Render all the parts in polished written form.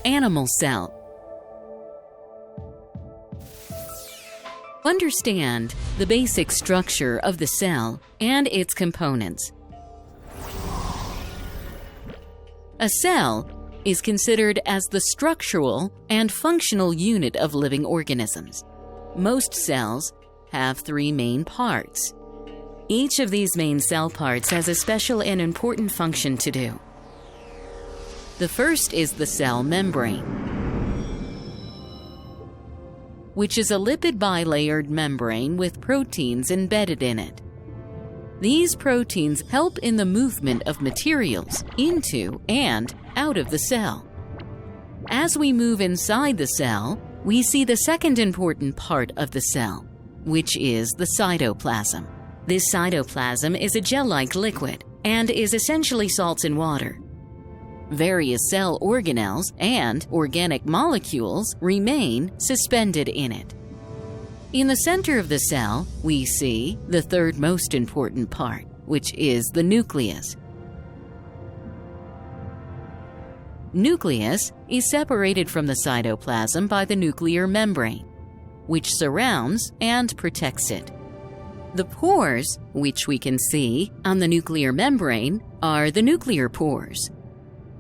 Animal cell. Understand the basic structure of the cell and its components. A cell is considered as the structural and functional unit of living organisms. Most cells have three main parts. Each of these main cell parts has a special and important function to do. The first is the cell membrane, which is a lipid bilayered membrane with proteins embedded in it. These proteins help in the movement of materials into and out of the cell. As we move inside the cell, we see the second important part of the cell, which is the cytoplasm. This cytoplasm is a gel-like liquid and is essentially salts and water. Various cell organelles and organic molecules remain suspended in it. In the center of the cell, we see the third most important part, which is the nucleus. Nucleus is separated from the cytoplasm by the nuclear membrane, which surrounds and protects it. The pores, which we can see on the nuclear membrane, are the nuclear pores,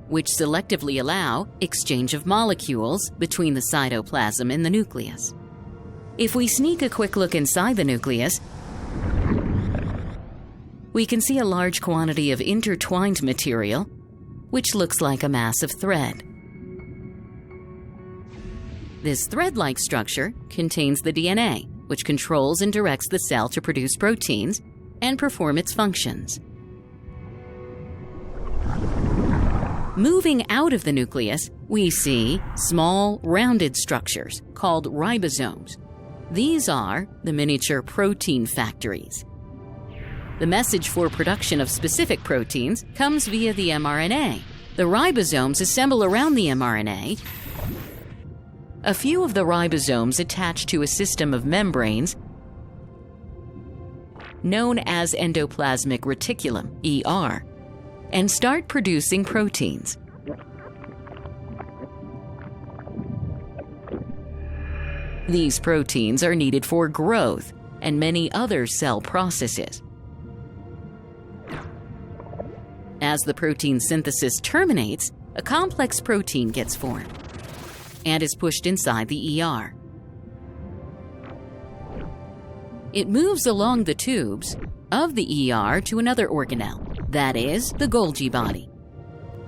which selectively allow exchange of molecules between the cytoplasm and the nucleus. If we sneak a quick look inside the nucleus, we can see a large quantity of intertwined material, which looks like a mass of thread. This thread-like structure contains the DNA, which controls and directs the cell to produce proteins and perform its functions. Moving out of the nucleus, we see small, rounded structures called ribosomes. These are the miniature protein factories. The message for production of specific proteins comes via the mRNA. The ribosomes assemble around the mRNA. A few of the ribosomes attach to a system of membranes known as endoplasmic reticulum, ER, and start producing proteins. These proteins are needed for growth and many other cell processes. As the protein synthesis terminates, a complex protein gets formed and is pushed inside the ER. It moves along the tubes of the ER to another organelle, that is, the Golgi body.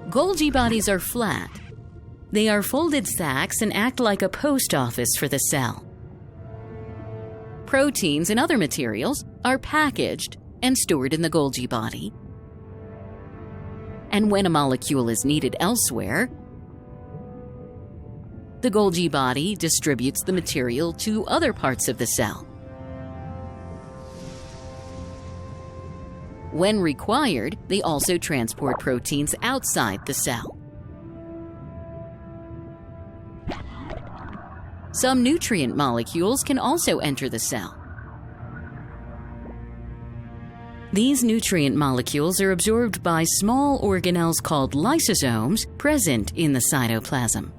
Golgi bodies are flat. They are folded sacs and act like a post office for the cell. Proteins and other materials are packaged and stored in the Golgi body. And when a molecule is needed elsewhere, the Golgi body distributes the material to other parts of the cell. When required, they also transport proteins outside the cell. Some nutrient molecules can also enter the cell. These nutrient molecules are absorbed by small organelles called lysosomes present in the cytoplasm.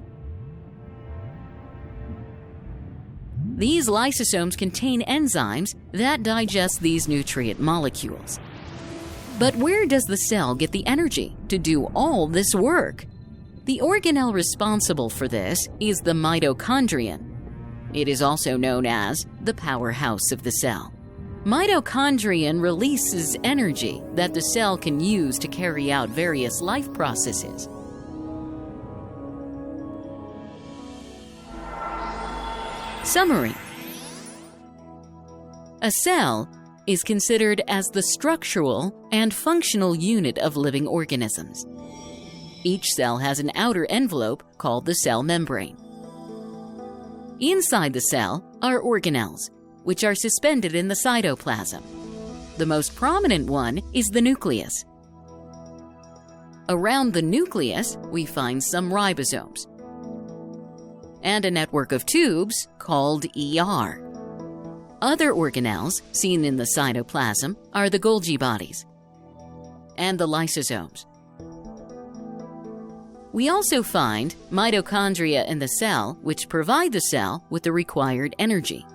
These lysosomes contain enzymes that digest these nutrient molecules. But where does the cell get the energy to do all this work? The organelle responsible for this is the mitochondrion. It is also known as the powerhouse of the cell. Mitochondrion releases energy that the cell can use to carry out various life processes. Summary: a cell is considered as the structural and functional unit of living organisms. Each cell has an outer envelope called the cell membrane. Inside the cell are organelles, which are suspended in the cytoplasm. The most prominent one is the nucleus. Around the nucleus, we find some ribosomes and a network of tubes called ER. Other organelles seen in the cytoplasm are the Golgi bodies and the lysosomes. We also find mitochondria in the cell, which provide the cell with the required energy.